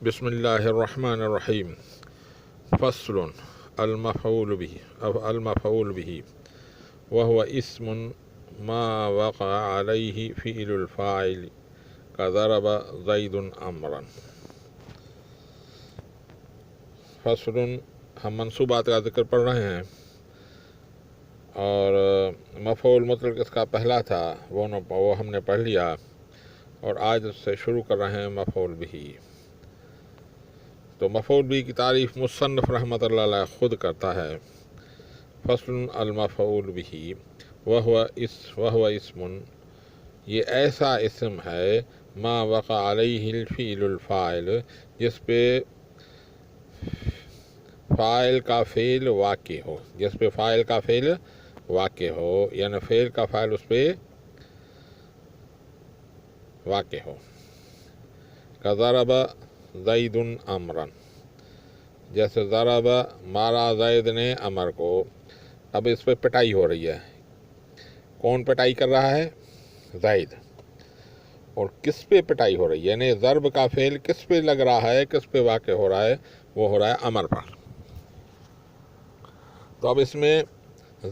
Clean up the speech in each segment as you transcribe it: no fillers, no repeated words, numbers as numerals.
بسم اللہ الرحمن الرحیم فصل المفعول به وهو اسم ما وقع علیہ فعل الفاعل كضرب زید عمرا۔ فصل، ہم منصوبات کا ذکر پڑھ رہے ہیں اور مفعول مطلق اس کا پہلا تھا، وہ ہم نے پڑھ لیا، اور آج اس سے شروع کر رہے ہیں مفعول به۔ تو مفعول به کی تعریف مصنف رحمۃ اللہ علیہ خود کرتا ہے۔ فصل المفعول به وهو اسم، یہ ایسا اسم ہے ما وقع علیہ الفعل الفاعل، جس پہ فاعل کا فعل واقع ہو، جس پہ فاعل کا فعل واقع ہو، یعنی فعل کا فاعل اس پہ واقع ہو۔ كضرب زید عمرا، جیسے ضرب مارا زید نے عمر کو۔ اب اس پہ پٹائی ہو رہی ہے، کون پٹائی کر رہا ہے؟ زید۔ اور کس پہ پٹائی ہو رہی ہے، یعنی ضرب کا فعل کس پہ لگ رہا ہے، کس پہ واقع ہو رہا ہے؟ وہ ہو رہا ہے عمر پر۔ تو اب اس میں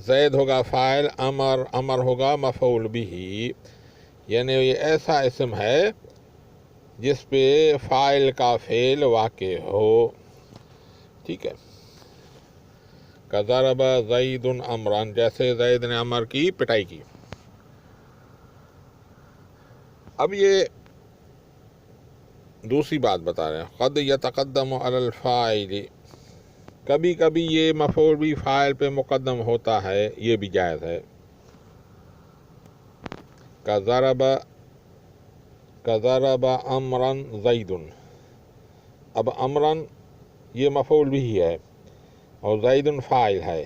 زید ہوگا فاعل، عمر ہوگا مفعول به، یعنی یہ ایسا اسم ہے جس پہ فاعل کا فعل واقع ہو، ٹھیک ہے۔ كضرب زید عمرا، جیسے زید نے عمر کی پٹائی کی۔ اب یہ دوسری بات بتا رہے ہیں، قد يتقدم على الفاعل، کبھی کبھی یہ مفعول بھی فاعل پہ مقدم ہوتا ہے، یہ بھی جائز ہے۔ كضرب عمرا زید، اب عمرا یہ مفعول بھی ہے اور زید فاعل ہے،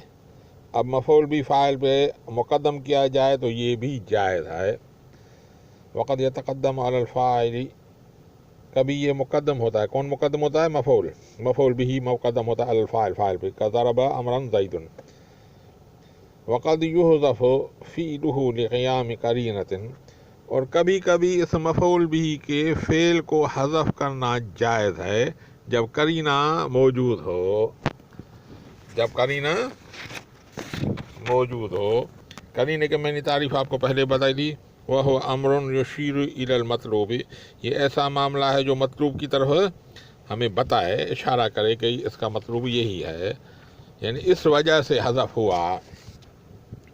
اب مفعول بھی فاعل پہ مقدم کیا جائے تو یہ بھی جائز ہے۔ وقد يتقدم على الفاعل، کبھی یہ مقدم ہوتا ہے، کون مقدم ہوتا ہے؟ مفعول بھی مقدم ہوتا ہے علی الفاعل، فاعل پہ۔ كضرب عمرا زید۔ وقد يحذف فعله لقیام قرینۃ، اور کبھی کبھی اس مفعول بھی کے فعل کو حذف کرنا جائز ہے جب قرینہ موجود ہو، جب قرینہ موجود ہو۔ قرینے کے میں نے تعریف آپ کو پہلے بتائی دی، وہ امر یشیر الی المطلوب، یہ ایسا معاملہ ہے جو مطلوب کی طرف ہمیں بتائے، اشارہ کرے کہ اس کا مطلوب یہی ہے، یعنی اس وجہ سے حذف ہوا،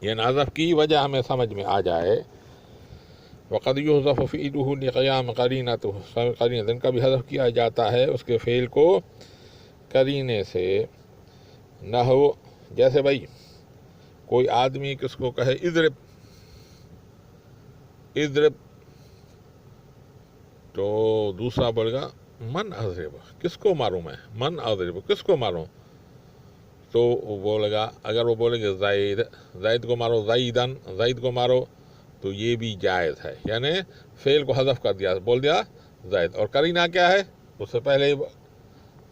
یعنی حذف کی وجہ ہمیں سمجھ میں آ جائے۔ وقد یحذف فعلہ لقیام قرینۃ، کبھی حذف کیا جاتا ہے اس کے فعل کو قرینے سے، نحو جیسے بھائی کوئی آدمی کس کو کہے اضرب، تو دوسرا بولے گا من اضرب، کس کو ماروں میں؟ من اضرب، کس کو ماروں؟ تو وہ بولے گا، اگر وہ بولے گے زید کو مارو، زید کو مارو، تو یہ بھی جائز ہے، یعنی فعل کو حذف کر دیا، بول دیا زید، اور قرینہ کیا ہے اس سے پہلے ہی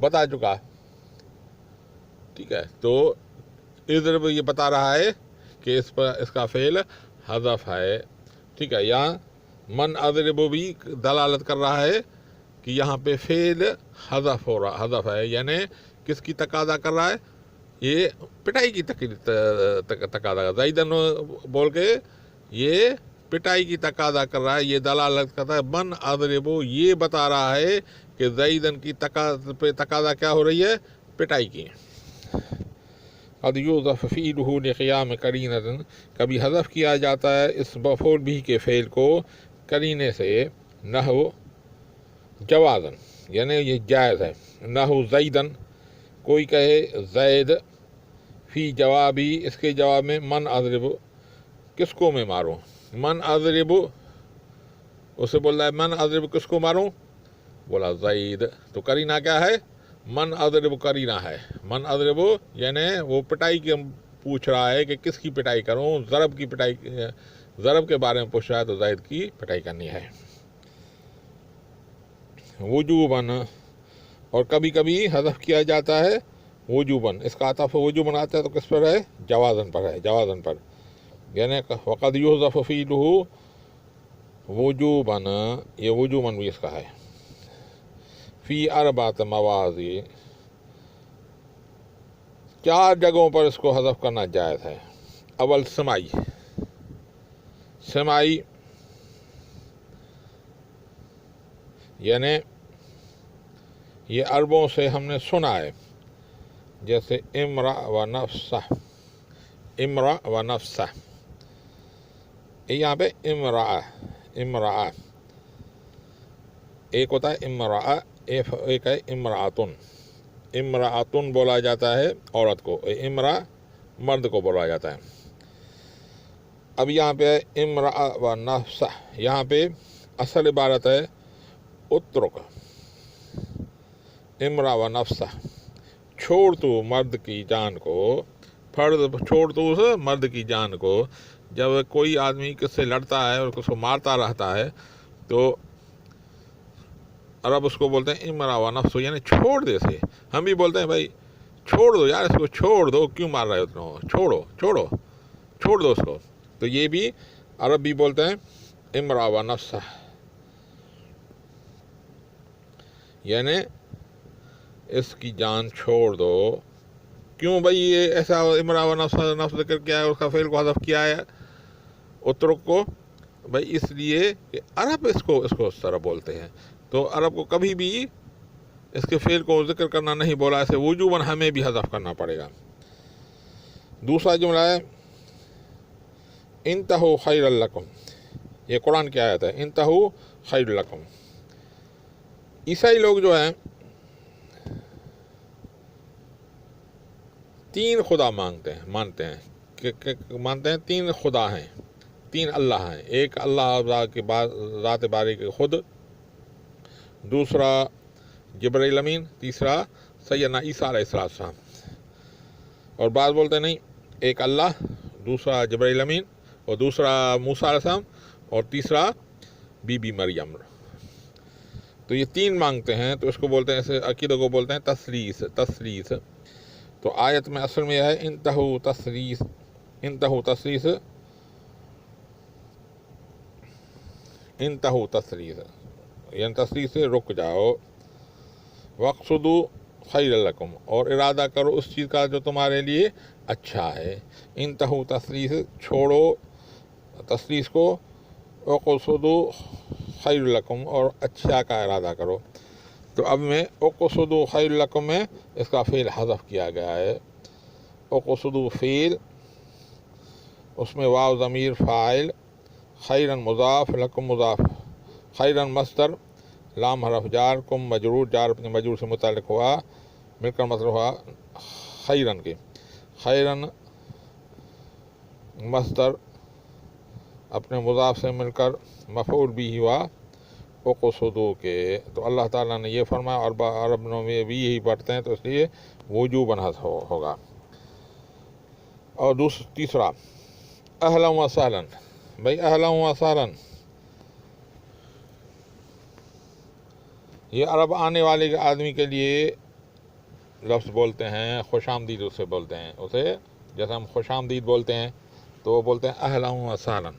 بتا چکا، ٹھیک ہے۔ تو اضرب یہ بتا رہا ہے کہ اس کا فعل حذف ہے، ٹھیک ہے۔ یہاں من اضرب بھی دلالت کر رہا ہے کہ یہاں پہ فعل حذف ہے، یعنی کس کی تقاضا کر رہا ہے؟ یہ پٹائی کی تقاضا، زیدن بول کے یہ پٹائی کی تقاضا کر رہا ہے، یہ دلالت کرتا ہے من اضرب، یہ بتا رہا ہے کہ زیدن کی تقاضا کیا ہو رہی ہے؟ پٹائی کی۔ قد یحذف فعلہ لقیام قرینۃ، کبھی حذف کیا جاتا ہے اس مفعول بھی کے فعل کو قرینے سے، نحو جوازن، یعنی یہ جائز ہے۔ نحو زیدن، کوئی کہے زید، فی جوابی، اس کے جواب میں من اضرب، کس کو میں ماروں؟ من اضرب، اسے بول رہا ہے من اضرب، کس کو ماروں؟ بولا زید، تو قرینہ کیا ہے؟ من اضرب قرینہ ہے، من اضرب یعنی وہ پٹائی کی پوچھ رہا ہے کہ کس کی پٹائی کروں، ضرب کی پٹائی، ضرب کے بارے میں پوچھ رہا ہے تو زید کی پٹائی کرنی ہے۔ وجوباً، اور کبھی کبھی حذف کیا جاتا ہے وجوباً، اس کا عطف وجوباً آتا ہے تو کس پر ہے؟ جوازاً پر ہے، جوازاً پر، یعنی وقد یحذف فعلہ وجوباً، یہ وجوباً بھی اس کا ہے۔ فی اربعۃ مواضع، 4 جگہوں پر اس کو حذف کرنا جائز ہے۔ اول سمائی، سمائی یعنی یہ عربوں سے ہم نے سنا ہے، جیسے امرأ و نفسہ، امرأ و نفسہ، یہاں پہ امرأ، امرأ ایک ہوتا ہے امرأ، ایک ہے امرأتن، امرأتن بولا جاتا ہے عورت کو، امرأ مرد کو بولا جاتا ہے۔ اب یہاں پہ امرأ و نفسہ، یہاں پہ اصل عبارت ہے اترک امرأ و نفسہ، چھوڑ تو مرد کی جان کو، چھوڑ تو اس مرد کی جان کو۔ جب کوئی آدمی کس سے لڑتا ہے اور کس کو مارتا رہتا ہے تو عرب اس کو بولتے ہیں امرأ و نفسہ، یعنی چھوڑ دے اسے۔ ہم بھی بولتے ہیں بھائی چھوڑ دو یار اس کو، چھوڑ دو، کیوں مار رہے ہو، چھوڑو چھوڑو چھوڑ دو اس کو۔ تو یہ بھی عرب بھی بولتے ہیں امرأ و نفسہ، یعنی اس کی جان چھوڑ دو۔ کیوں بھائی یہ ایسا امرأ و نفسہ نفس ذکر کیا ہے، اس کا فعل کو حذف کیا ہے اترک کو؟ بھائی اس لیے کہ عرب اس کو اس طرح بولتے ہیں، تو عرب کو کبھی بھی اس کے فعل کو ذکر کرنا نہیں بولا، ایسے وجوباً ہمیں بھی حذف کرنا پڑے گا۔ دوسرا جملہ ہے انتہوا خیر لکم، یہ قرآن کی آیت ہے، انتہوا خیر لکم۔ عیسائی لوگ جو ہیں 3 خدا مانتے ہیں، مانتے ہیں 3 خدا ہیں، 3 اللہ ہیں۔ ایک اللہ ذات باری کے خود، دوسرا جبرائیل امین، تیسرا سیدنا عیسیٰ علیہ السلام۔ اور بعض بولتے ہیں نہیں، ایک اللہ، دوسرا جبرائیل امین، اور دوسرا موسیٰ علیہ السلام، اور تیسرا بی بی مریم۔ تو یہ 3 مانگتے ہیں، تو اس کو بولتے ہیں، ایسے عقیدہ کو بولتے ہیں تثلیث، تثلیث۔ تو آیت میں اصل میں یہ ہے انتہوا تثلیث، انتہوا تثلیث، انتہوا تثلیث، یعنی تثلیث سے رک جاؤ۔ وَاقْصُدُوا خَيْرًا لَكُمْ، اور ارادہ کرو اس چیز کا جو تمہارے لیے اچھا ہے۔ انتہوا تثلیث، چھوڑو تثلیث کو، وَاقْصُدُوا خَيْرًا لَكُمْ، اور اچھا کا ارادہ کرو۔ تو اب میں اقصدوا خیر لکم میں اس کا فعل حذف کیا گیا ہے۔ اقصدوا فعل، اس میں واو ضمیر فاعل، خیرن مضاف، لکم مضاف، خیرن مصدر، لام حرف جار، کم مجرور، جار اپنے مجرور سے متعلق ہوا، مل کر مطلب ہوا خیرن کے، خیرن مصدر اپنے مضاف سے مل کر مفعول بھی ہوا اقصدوا کے۔ تو اللہ تعالیٰ نے یہ فرمایا، اور عرب میں بھی یہی پڑھتے ہیں، تو اس لیے وجوباً حذف ہوگا۔ اور تیسرا اہلا و سہلا، بھائی اہلا و سہلا یہ عرب آنے والے آدمی کے لیے لفظ بولتے ہیں، خوش آمدید اسے بولتے ہیں، اسے جیسے ہم خوش آمدید بولتے ہیں تو وہ بولتے ہیں اہلا و سہلا۔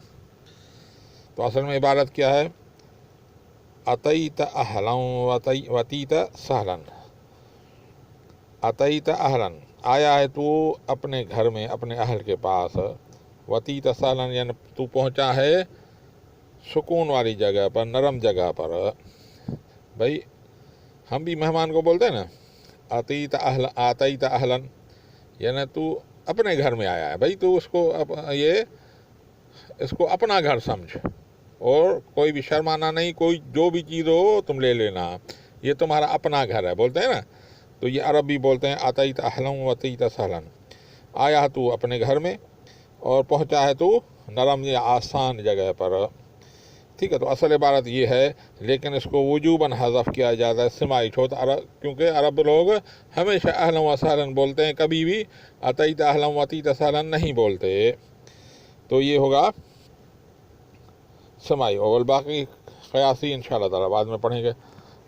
تو اصل میں عبارت کیا ہے؟ اتیت اہلا واتیت سہلا، اتیت اہلا آیا ہے تو اپنے گھر میں، اپنے اہل کے پاس، واتیت سہلا یعنی تو پہنچا ہے سکون والی جگہ پر، نرم جگہ پر۔ بھائی ہم بھی مہمان کو بولتے ہیں نا اتیت اہلا، آتیت اہلا، یعنی تو اپنے گھر میں آیا ہے، بھائی تو اس کو اپنا گھر سمجھ، اور کوئی بھی شرمانا نہیں، کوئی جو بھی چیز ہو تم لے لینا، یہ تمہارا اپنا گھر ہے، بولتے ہیں نا۔ تو یہ عرب بھی بولتے ہیں اتیت اہلا واتیت سہلا، آیا تو اپنے گھر میں اور پہنچا ہے تو نرم یا آسان جگہ پر، ٹھیک ہے۔ تو اصل عبارت یہ ہے، لیکن اس کو وجوباً حذف کیا جاتا ہے سمائی چھوت، کیونکہ عرب لوگ ہمیشہ اہلا و سہلا بولتے ہیں، کبھی بھی اتیت اہلا واتیت سہلا نہیں بولتے۔ تو یہ ہوگا سمائی، اور باقی قیاسی انشاءاللہ تعالیٰ بعد میں پڑھیں گے۔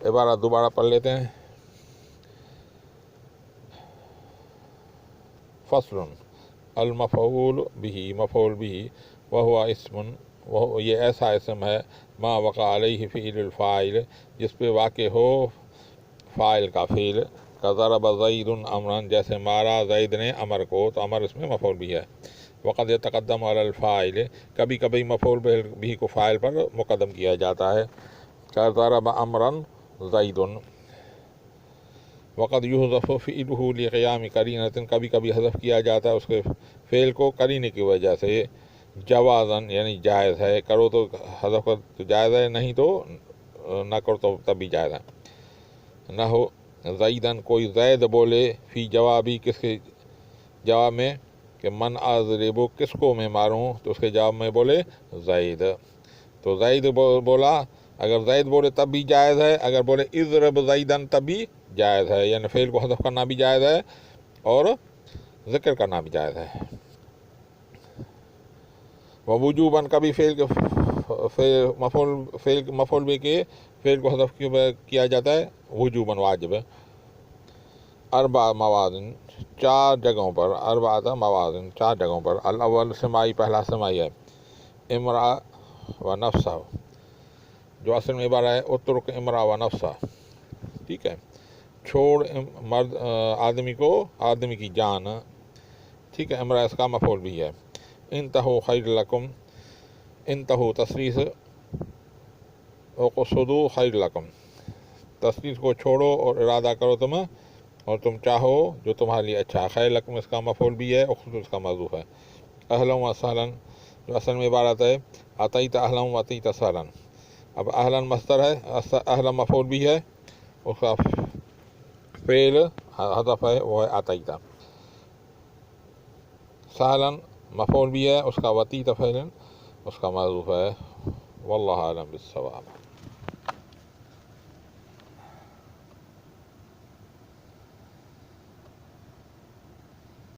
عبارت دوبارہ پڑھ لیتے ہیں۔ فصل المفعول به، مفعول به وهو اسم، یہ ایسا اسم ہے ما وقع علیہ فعل الفاعل، جس پہ واقع ہو فائل کا فعل، ضرب زید امرن، جیسے مارا زید نے امر کو، تو امر اس میں مفعول بھی ہے۔ وقد یتقدم علی الفاعل، کبھی کبھی مفعول بھی کو فاعل پر مقدم کیا جاتا ہے، ضرب امرن زید۔ وقد یحذف فعلہ لقیام قرینۃ، کبھی کبھی حذف کیا جاتا ہے اس کے فعل کو قرینے کی وجہ سے، جوازن یعنی جائز ہے، کرو تو حذف کر تو جائز ہے، نہیں تو نہ کرو تو تب بھی جائز ہے۔ نہ ہو زیدن، کوئی زید بولے، فی جوابی، کس کے جواب میں، کہ من اضرب، کس کو میں ماروں، تو اس کے جواب میں بولے زید، تو زید بولا، اگر زید بولے تب بھی جائز ہے، اگر بولے اضرب زیدن تب بھی جائز ہے، یعنی فعل کو حذف کرنا بھی جائز ہے اور ذکر کرنا بھی جائز ہے۔ ووجوباً، کبھی مفعول بھی کے فعل کو حذف کیا جاتا ہے وجوباً، واجب ہے۔ اربع موازن، چار جگہوں پر، اربعۃ موازن، چار جگہوں پر۔ الاول سماعی، پہلا سماعی ہے، امرأ و نفسہ، جو اصل میں عبارہ ہے اترک امرأ و نفسہ، ٹھیک ہے، چھوڑ مرد آدمی کو، آدمی کی جان، ٹھیک ہے، امرأ اس کا مفعول بھی ہے۔ انتہو خیر لکم، انتہو تصریح، وقصدوا خیر لکم، تصریح کو چھوڑو اور ارادہ کرو تم، اور تم چاہو جو تمہارے لیے اچھا ہے۔ خیر لکم اس کا مفعول بھی ہے، اقصدوا اس کا موضوع ہے۔ اہلا و سہلا، جو اصل میں عبارت ہے اعطیت اہلا و اعطیت سہلا، اب اہلا مصدر ہے، اہلا مفعول بھی ہے، اس کا فعل حذف ہے، وہ ہے اعطیت۔ سہلا مفعول بھی ہے، اس کا وطیت فعل اس کا موضوع ہے۔ واللہ اعلم بالصواب۔